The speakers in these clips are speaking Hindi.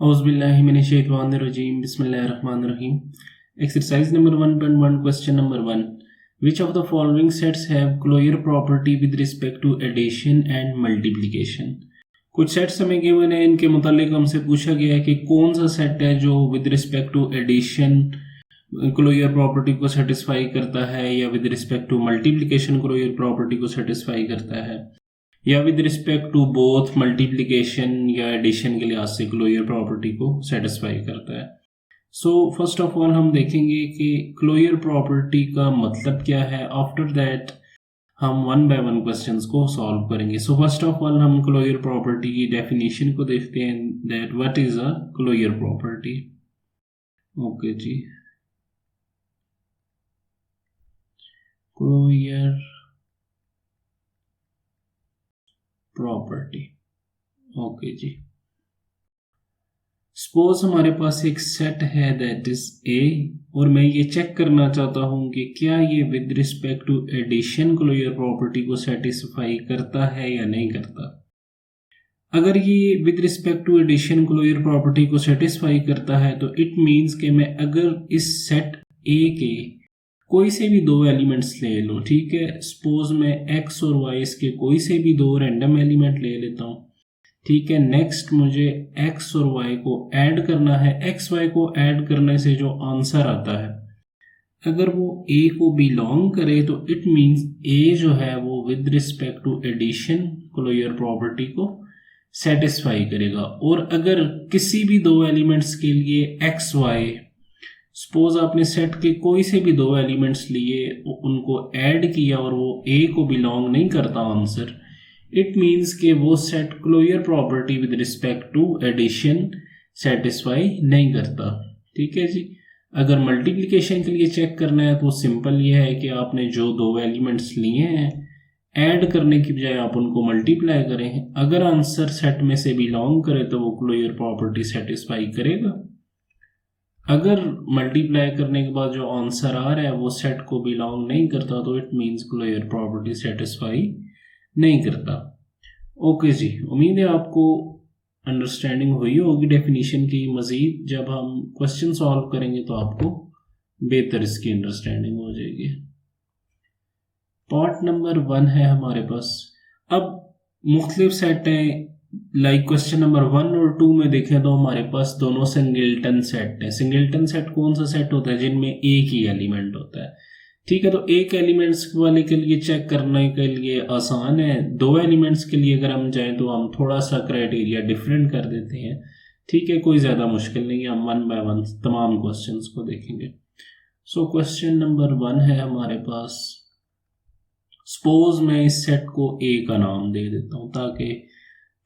औज़ुबिल्लाहिमिनश्शैतानिर्रजीम बिस्मिल्लाहिर्रहमानिर्रहीम। Exercise number 1.1 question number 1. Which of the following sets have Clojure property with respect to addition and multiplication? कुछ सेट्स हमें गिवन है, इनके मुतालिक हमसे पूछा गया है कि कौन सा सेट है जो with respect to addition closure property को सेटिस्फाई करता है या with respect to multiplication closure property को सेटिस्फाई करता है या with respect to both multiplication या एडिशन के लिहाज से क्लोजर प्रॉपर्टी को सेटिस्फाई करता है। सो फर्स्ट ऑफ ऑल हम देखेंगे कि क्लोजर प्रॉपर्टी का मतलब क्या है। आफ्टर दैट हम वन बाय वन क्वेश्चंस को सॉल्व करेंगे। सो फर्स्ट ऑफ ऑल हम क्लोजर प्रॉपर्टी की डेफिनेशन को देखते हैं, that what is a closure property. Okay जी, क्लोजर प्रॉपर्टी। ओके जी, सपोज हमारे पास एक सेट है दैट इज ए और मैं ये चेक करना चाहता हूं कि क्या ये with respect to addition closure property को सेटिस्फाई करता है या नहीं करता। अगर ये with respect to addition closure property को सेटिस्फाई करता है तो इट मीन्स कि मैं अगर इस सेट ए के कोई से भी दो एलिमेंट्स ले लूँ, ठीक है, सपोज मैं एक्स और वाई इसके कोई से भी दो रैंडम एलिमेंट ले लेता हूँ, ठीक है। नेक्स्ट मुझे एक्स और वाई को ऐड करना है। एक्स वाई को ऐड करने से जो आंसर आता है अगर वो ए को बिलोंग करे तो इट मीन्स ए जो है वो with respect to addition closure property को सेटिस्फाई करेगा। और अगर किसी भी दो एलिमेंट्स के लिए एक्स वाई, सपोज आपने सेट के कोई से भी दो एलिमेंट्स लिए, उनको ऐड किया और वो ए को बिलोंग नहीं करता आंसर, इट मीन्स कि वो set closure property with respect to addition satisfy नहीं करता, ठीक है जी। अगर मल्टीप्लिकेशन के लिए चेक करना है तो सिंपल ये है कि आपने जो दो एलिमेंट्स लिए हैं ऐड करने की बजाय आप उनको मल्टीप्लाई करें। अगर आंसर सेट में से बिलोंग करे तो वो क्लोजर प्रॉपर्टी सेटिस्फाई करेगा। अगर मल्टीप्लाई करने के बाद जो आंसर आ रहा है वो सेट को बिलोंग नहीं करता तो it means closure property satisfy नहीं करता। ओके जी, उम्मीद है आपको अंडरस्टैंडिंग हुई होगी डेफिनेशन की। मज़ीद जब हम क्वेश्चन सॉल्व करेंगे तो आपको बेहतर इसकी अंडरस्टैंडिंग हो जाएगी। पार्ट नंबर 1 है हमारे पास। अब मुख्तलिफ सेट हैं, लाइक क्वेश्चन नंबर 1 और 2 में देखें तो हमारे पास दोनों सिंगल्टन सेट है। सिंगल्टन सेट कौन सा सेट होता है जिनमें एक ही एलिमेंट होता है, ठीक है। तो एक एलिमेंट्स वाले के लिए चेक करने के लिए आसान है। दो एलिमेंट्स के लिए अगर हम जाएं तो हम थोड़ा सा क्राइटेरिया डिफरेंट कर देते हैं, ठीक है, कोई ज़्यादा मुश्किल नहीं है। हम वन बाय वन तमाम क्वेश्चंस को देखेंगे। सो क्वेश्चन नंबर 1 है हमारे पास। सपोज मैं इस सेट को ए का नाम दे देता हूँ ताकि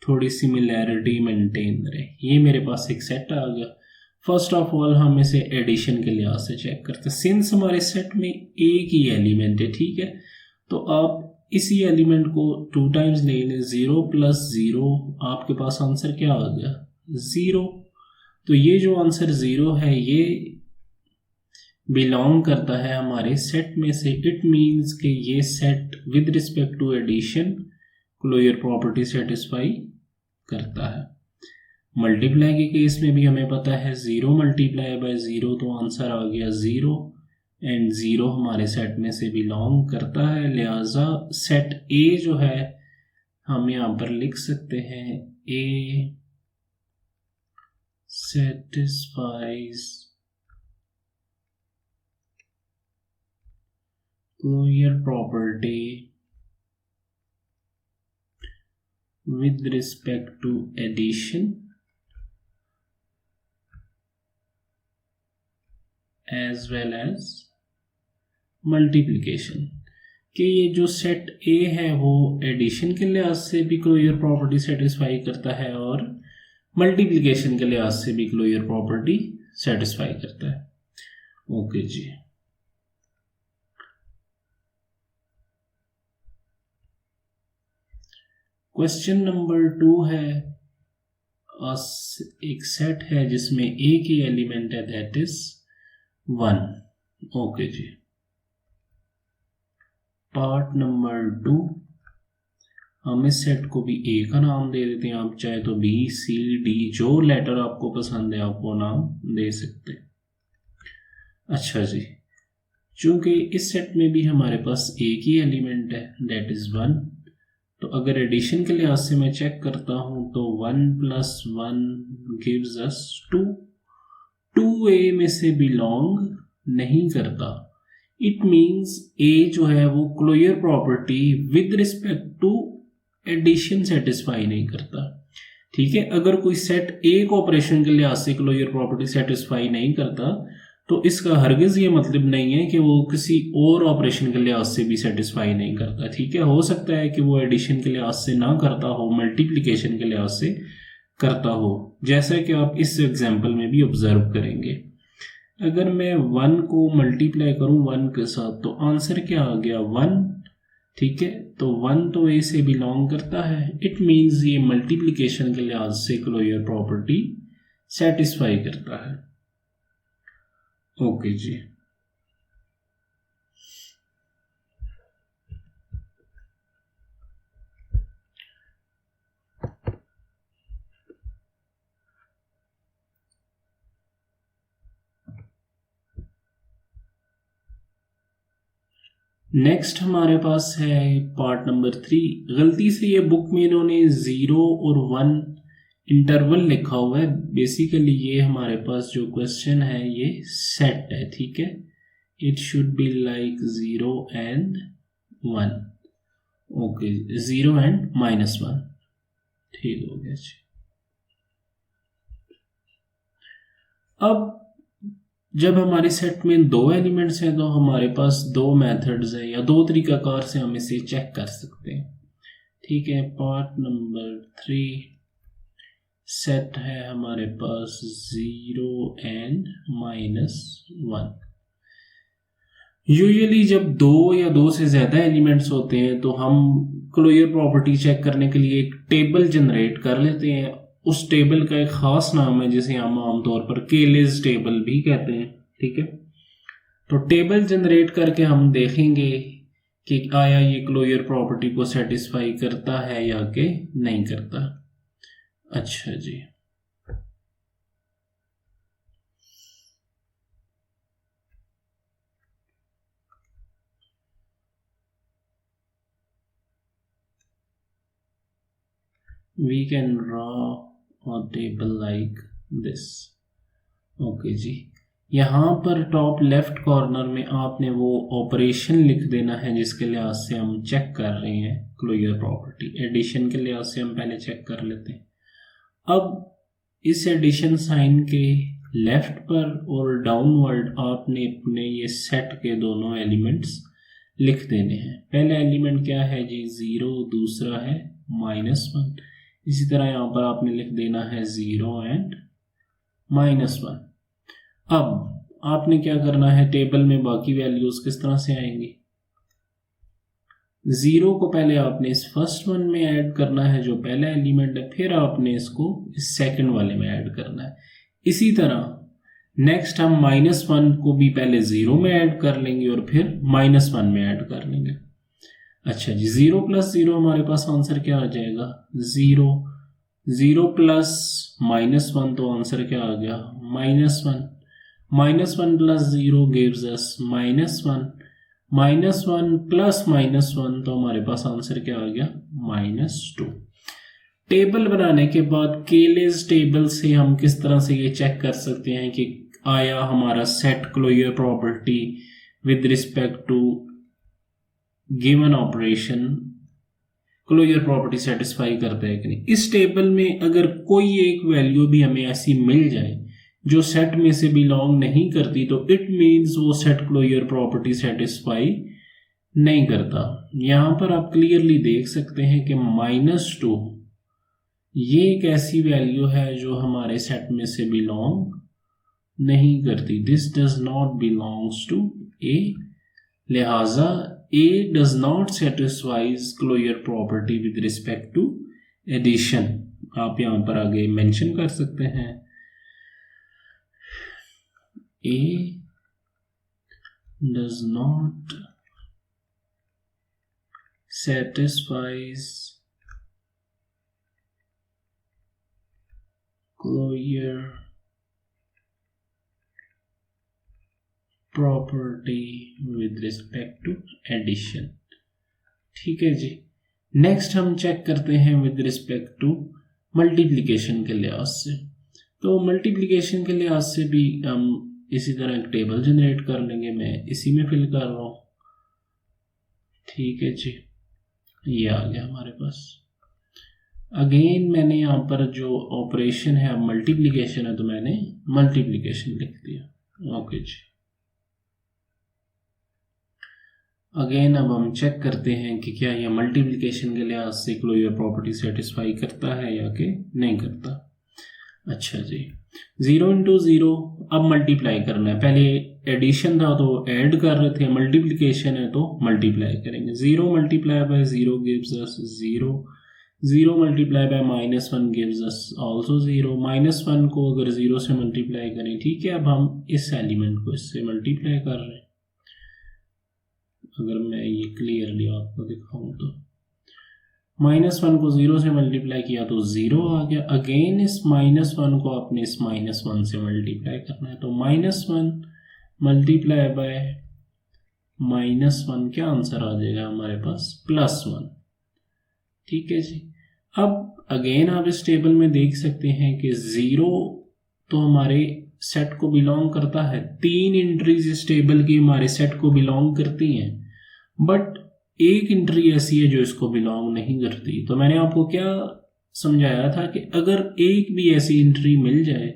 थोड़ी सिमिलैरिटी मेंटेन रहे। ये मेरे पास एक सेट आ गया। फर्स्ट ऑफ ऑल हम इसे एडिशन के लिहाज से चेक करते हैं। सिंस हमारे सेट में एक ही एलिमेंट है, ठीक है, तो आप इसी एलिमेंट को 2 टाइम्स ले लें। 0 + 0, आपके पास आंसर क्या आ गया, 0। तो ये जो आंसर 0 है ये बिलोंग करता है हमारे सेट में से। इट मीन्स कि ये set with respect to addition closure property satisfy करता है। मल्टीप्लाई के केस में भी हमें पता है 0 × 0 तो आंसर आ गया 0 एंड 0 हमारे सेट में से बिलोंग करता है। लिहाजा सेट ए जो है हम यहाँ पर लिख सकते हैं A satisfies closure property with respect to addition as well as multiplication। कि ये जो सेट ए है वो एडिशन के लिहाज से भी क्लोजर प्रॉपर्टी सेटिस्फाई करता है और मल्टीप्लिकेशन के लिहाज से भी क्लोजर प्रॉपर्टी सेटिस्फाई करता है। ओके जी, क्वेश्चन नंबर 2 है। एक सेट है जिसमें एक ही एलिमेंट है दैट इज 1। ओके जी, पार्ट नंबर 2 हम इस सेट को भी ए का नाम दे देते हैं, आप चाहे तो बी सी डी जो लेटर आपको पसंद है आप वो नाम दे सकते हैं। अच्छा जी, चूंकि इस सेट में भी हमारे पास एक ही एलिमेंट है दैट इज 1, तो अगर एडिशन के लिहाज से मैं चेक करता हूं तो 1 + 1 गिव्स अस 2। 2a में से बिलोंग नहीं करता, इट मीन्स a जो है वो closure property with respect to addition satisfy नहीं करता। ठीक है, अगर कोई सेट एक ऑपरेशन के लिहाज से क्लोजर प्रॉपर्टी सेटिस्फाई नहीं करता तो इसका हरगिज ये मतलब नहीं है कि वो किसी और ऑपरेशन के लिहाज से भी सेटिस्फाई नहीं करता। ठीक है, हो सकता है कि वो एडिशन के लिहाज से ना करता हो, मल्टीप्लिकेशन के लिहाज से करता हो, जैसा कि आप इस एग्जाम्पल में भी ऑब्जर्व करेंगे। अगर मैं 1 को मल्टीप्लाई करूं 1 के साथ तो आंसर क्या आ गया 1। ठीक है, तो 1 तो ए से बिलोंग करता है, इट मीन्स ये मल्टीप्लिकेशन के लिहाज से क्लोजर प्रॉपर्टी सेटिस्फाई करता है। ओके जी, नेक्स्ट हमारे पास है पार्ट नंबर 3। गलती से ये बुक में इन्होंने 0 और 1 इंटरवल लिखा हुआ है। बेसिकली ये हमारे पास जो क्वेश्चन है ये सेट है। ठीक है, it should be like 0 and 1। Okay, 0 and -1। ठीक हो गया जी। अब जब हमारे सेट में 2 एलिमेंट्स हैं तो हमारे पास 2 मेथड्स हैं या 2 तरीकाकार से हम इसे चेक कर सकते हैं। ठीक है, पार्ट नंबर 3 सेट है हमारे पास 0 and -1। यूजुअली जब 2 या 2 से ज़्यादा एलिमेंट्स होते हैं तो हम क्लोजर प्रॉपर्टी चेक करने के लिए एक टेबल जनरेट कर लेते हैं। उस टेबल का एक ख़ास नाम है जिसे हम आमतौर पर केलेज टेबल भी कहते हैं। ठीक है, तो टेबल जनरेट करके हम देखेंगे कि आया ये क्लोजर प्रॉपर्टी को सेटिस्फाई करता है या कि नहीं करता। अच्छा जी, we can draw a table like this। Okay जी, यहाँ पर टॉप लेफ्ट कॉर्नर में आपने वो ऑपरेशन लिख देना है जिसके लिहाज से हम चेक कर रहे हैं क्लोजर प्रॉपर्टी। एडिशन के लिहाज से हम पहले चेक कर लेते हैं। अब इस एडिशन साइन के लेफ्ट पर और डाउनवर्ड आपने अपने ये सेट के दोनों एलिमेंट्स लिख देने हैं। पहला एलिमेंट क्या है जी 0, दूसरा है -1। इसी तरह यहाँ पर आपने लिख देना है 0 and -1। अब आपने क्या करना है, टेबल में बाकी वैल्यूज किस तरह से आएंगी। 0 को पहले आपने इस फर्स्ट वन में ऐड करना है जो पहला एलिमेंट है, फिर आपने इसको इस सेकंड वाले में ऐड करना है। इसी तरह नेक्स्ट हम -1 को भी पहले 0 में ऐड कर लेंगे और फिर -1 में ऐड कर लेंगे। अच्छा जी, 0 + 0 हमारे पास आंसर क्या आ जाएगा 0। 0 + -1 तो आंसर क्या आ गया -1। -1 + 0 गिव्स अस -1। -1 + -1 तो हमारे पास आंसर क्या आ गया -2। टेबल बनाने के बाद केलेज टेबल से हम किस तरह से ये चेक कर सकते हैं कि आया हमारा set closure property with respect to given operation closure property satisfy करता है कि नहीं। इस टेबल में अगर कोई एक वैल्यू भी हमें ऐसी मिल जाए जो सेट में से बिलोंग नहीं करती तो इट मीन्स वो सेट क्लोजर प्रॉपर्टी सेटिस्फाई नहीं करता। यहां पर आप क्लियरली देख सकते हैं कि -2 ये एक ऐसी वैल्यू है जो हमारे सेट में से बिलोंग नहीं करती। This does not belongs to A, लिहाजा A does not satisfies closure property with respect to addition। आप यहां पर आगे मेंशन कर सकते हैं A does not satisfies closure property with respect to addition. ठीक है जी। नेक्स्ट हम चेक करते हैं विद रिस्पेक्ट टू मल्टीप्लिकेशन के लिहाज से। तो मल्टीप्लिकेशन के लिहाज से भी हम इसी तरह एक टेबल जनरेट कर लेंगे, मैं इसी में फिल कर रहा हूँ। ठीक है जी, ये आ गया हमारे पास। अगेन मैंने यहाँ पर जो ऑपरेशन है मल्टीप्लिकेशन है, तो मैंने मल्टीप्लिकेशन लिख दिया। ओके जी। अगेन अब हम चेक करते हैं कि क्या यह मल्टीप्लिकेशन के लिहाज से क्लोजर प्रॉपर्टी सेटिस्फाई करता है या कि नहीं करता। अच्छा जी, 0 इंटू 0 अब मल्टीप्लाई करना है। पहले एडिशन था तो ऐड कर रहे थे, मल्टीप्लिकेशन है तो मल्टीप्लाई करेंगे। 0 multiply by 0 gives us 0, 0 multiply by -1 gives us also 0। -1 को अगर 0 से मल्टीप्लाई करें, ठीक है, अब हम इस एलिमेंट को इससे मल्टीप्लाई कर रहे हैं। अगर मैं ये क्लियरली आपको दिखाऊं तो -1 को 0 से मल्टीप्लाई किया तो 0 आ गया। अगेन इस -1 को आपने इस -1 से मल्टीप्लाई करना है, तो -1 मल्टीप्लाई बाय -1 क्या आंसर आ जाएगा हमारे पास, +1। ठीक है जी। अब अगेन आप इस टेबल में देख सकते हैं कि 0 तो हमारे सेट को बिलोंग करता है। 3 एंट्रीज इस टेबल की हमारे सेट को बिलोंग करती हैं, बट एक एंट्री ऐसी है जो इसको बिलोंग नहीं करती। तो मैंने आपको क्या समझाया था कि अगर एक भी ऐसी एंट्री मिल जाए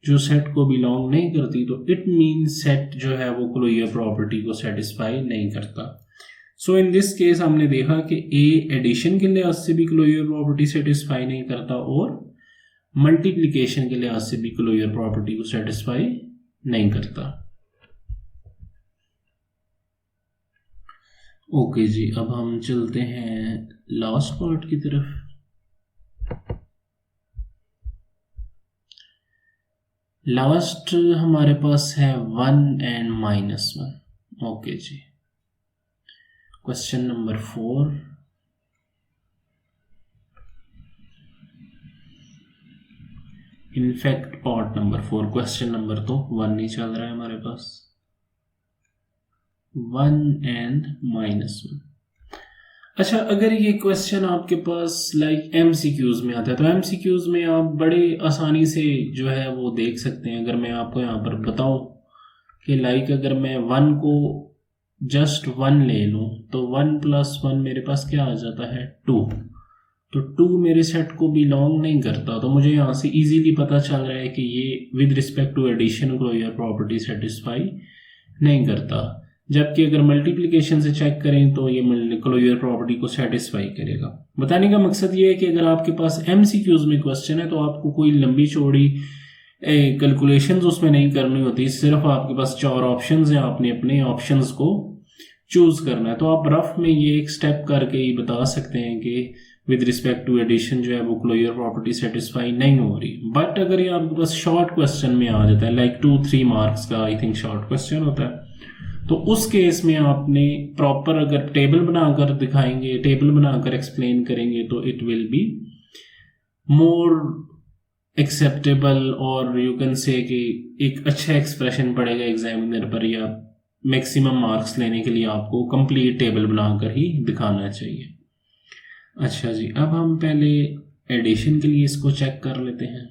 जो सेट को बिलोंग नहीं करती, तो इट मीन सेट जो है वो क्लोजर प्रॉपर्टी को सेटिस्फाई नहीं करता। सो इन दिस केस हमने देखा कि ए एडिशन के लिहाज से भी क्लोजर प्रॉपर्टी सेटिस्फाई नहीं करता और मल्टीप्लिकेशन के लिहाज से भी क्लोजर प्रॉपर्टी को सेटिस्फाई नहीं करता। ओके जी, अब हम चलते हैं लास्ट पार्ट की तरफ। लास्ट हमारे पास है 1 एंड -1। ओके जी, question number 4। In fact part number 4, question number तो 1 नहीं चल रहा है हमारे पास। 1 एंड -1। अच्छा, अगर ये क्वेश्चन आपके पास लाइक MCQs में आता है, तो MCQs में आप बड़े आसानी से जो है वो देख सकते हैं। अगर मैं आपको यहाँ पर बताऊं कि लाइक अगर मैं 1 को जस्ट 1 ले लूं, तो 1 + 1 मेरे पास क्या आ जाता है, 2। तो 2 मेरे सेट को बिलोंग नहीं करता। तो मुझे यहाँ से इजीली पता चल रहा है कि ये with respect to addition closure property satisfy नहीं करता। जबकि अगर मल्टीप्लिकेशन से चेक करें तो ये क्लोजर प्रॉपर्टी को सेटिस्फाई करेगा। बताने का मकसद ये है कि अगर आपके पास MCQs में क्वेश्चन है तो आपको कोई लंबी चौड़ी कैलकुलेशंस उसमें नहीं करनी होती, सिर्फ आपके पास 4 ऑप्शंस हैं, आपने अपने ऑप्शंस को चूज करना है। तो आप रफ में ये एक स्टेप करके ही बता सकते हैं कि विद रिस्पेक्ट टू एडिशन जो है वो क्लोजर प्रॉपर्टी सेटिस्फाई नहीं हो रही। बट अगर ये आपके पास शॉर्ट क्वेश्चन में आ जाता है, लाइक 2-3 मार्क्स का आई थिंक शॉर्ट क्वेश्चन होता है, तो उस केस में आपने प्रॉपर अगर टेबल बनाकर दिखाएंगे, टेबल बनाकर एक्सप्लेन करेंगे, तो it will be more acceptable और यू कैन से कि एक अच्छा एक्सप्रेशन पड़ेगा एग्जामिनर पर, या मैक्सिमम मार्क्स लेने के लिए आपको कंप्लीट टेबल बनाकर ही दिखाना चाहिए। अच्छा जी, अब हम पहले एडिशन के लिए इसको चेक कर लेते हैं।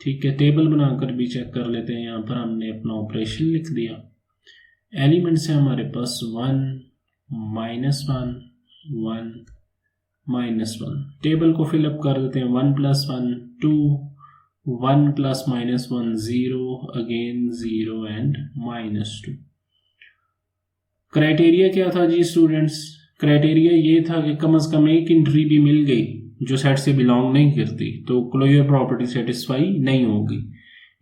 ठीक है, टेबल बनाकर भी चेक कर लेते हैं। यहाँ पर हमने अपना ऑपरेशन लिख दिया। एलिमेंट्स है हमारे पास 1, -1, 1, -1। टेबल को फिलअप कर देते हैं। 1 + 1 2, 1 + -1 0, अगेन 0 एंड -2। क्राइटेरिया क्या था जी स्टूडेंट्स? क्राइटेरिया ये था कि कम से कम एक एंट्री भी मिल गई जो सेट से बिलोंग नहीं करती तो क्लोजर प्रॉपर्टी सेटिस्फाई नहीं होगी।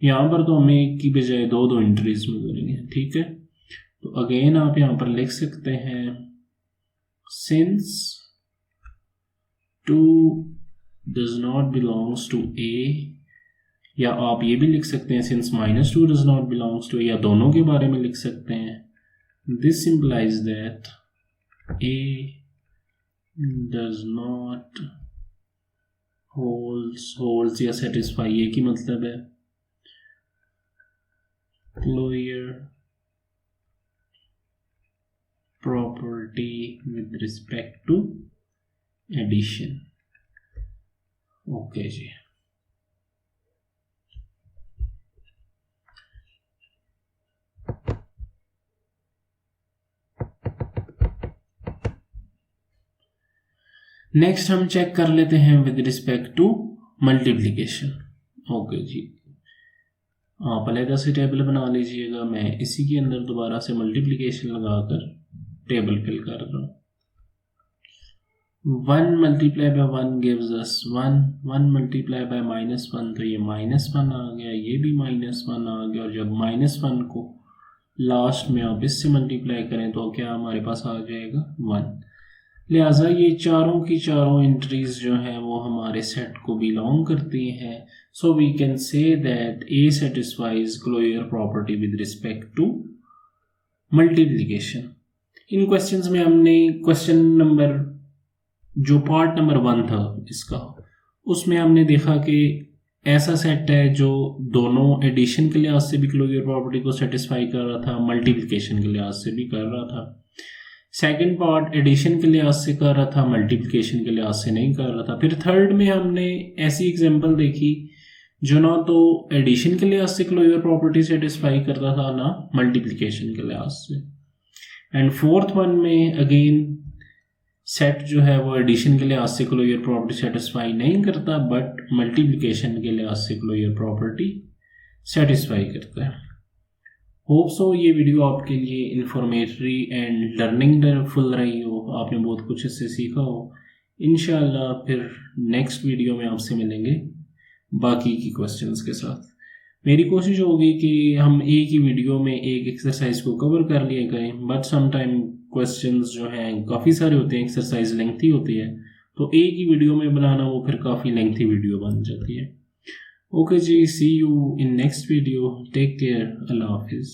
यहाँ पर तो हमें एक की बजाय 2 एंट्रीज मिल रही हैं। ठीक है, तो अगेन आप यहाँ पर लिख सकते हैं since 2 does not belongs to A, या आप ये भी लिख सकते हैं since -2 does not belongs to A, या दोनों के बारे में लिख सकते हैं। This implies that A does not holds या सेटिस्फाई, ये की मतलब है closure property with respect to addition. Okay जी, नेक्स्ट हम चेक कर लेते हैं with respect to multiplication. Okay जी, आप अलग से टेबल बना लीजिएगा, मैं इसी के अंदर दोबारा से मल्टीप्लिकेशन लगाकर टेबल फिल कर रहा हूँ। 1 multiply by 1 gives us 1, 1 multiply by -1 तो ये -1 आ गया, ये भी -1 आ गया, और जब -1 को लास्ट में आप इससे मल्टीप्लाई करें तो क्या हमारे पास आ जाएगा 1। लिहाजा ये चारों की चारों एंट्रीज जो हैं वो हमारे सेट को बिलोंग करती हैं। So we can say that A satisfies closure property with respect to multiplication. इन क्वेश्चंस में हमने क्वेश्चन नंबर जो पार्ट नंबर 1 था इसका, उसमें हमने देखा कि ऐसा सेट है जो दोनों एडिशन के लिहाज से भी क्लोजर प्रॉपर्टी को सेटिस्फाई कर रहा था, मल्टीप्लिकेशन के लिहाज से भी कर रहा था। सेकंड पार्ट एडिशन के लिहाज से कर रहा था, मल्टीप्लिकेशन के लिहाज से नहीं कर रहा था। फिर थर्ड में हमने ऐसी एग्जांपल देखी जो ना तो एडिशन के लिहाज से क्लोजर प्रॉपर्टी सेटिस्फाई करता था ना मल्टीप्लिकेशन के लिहाज से। एंड फोर्थ वन में अगेन सेट जो है वो एडिशन के लिहाज से क्लोजर प्रॉपर्टी सेटिस्फाई नहीं करता, बट मल्टीप्लिकेशन के लिहाज से क्लोजर प्रॉपर्टी सेटिस्फाई करता है। होप सो ये वीडियो आपके लिए इंफॉर्मेटरी एंड लर्निंग फुल रही हो, आपने बहुत कुछ इससे सीखा हो। इंशाल्लाह फिर नेक्स्ट वीडियो में आपसे मिलेंगे बाकी की क्वेश्चंस के साथ। मेरी कोशिश होगी कि हम एक ही वीडियो में एक एक्सरसाइज को कवर कर लिया करें, बट समटाइम क्वेश्चंस जो हैं काफ़ी सारे होते हैं, एक्सरसाइज लेंथी होती है, तो एक ही वीडियो में बनाना वो फिर काफ़ी लेंथी वीडियो बन जाती है। ओके जी, see you in next video, take care, अल्लाह हाफिज़।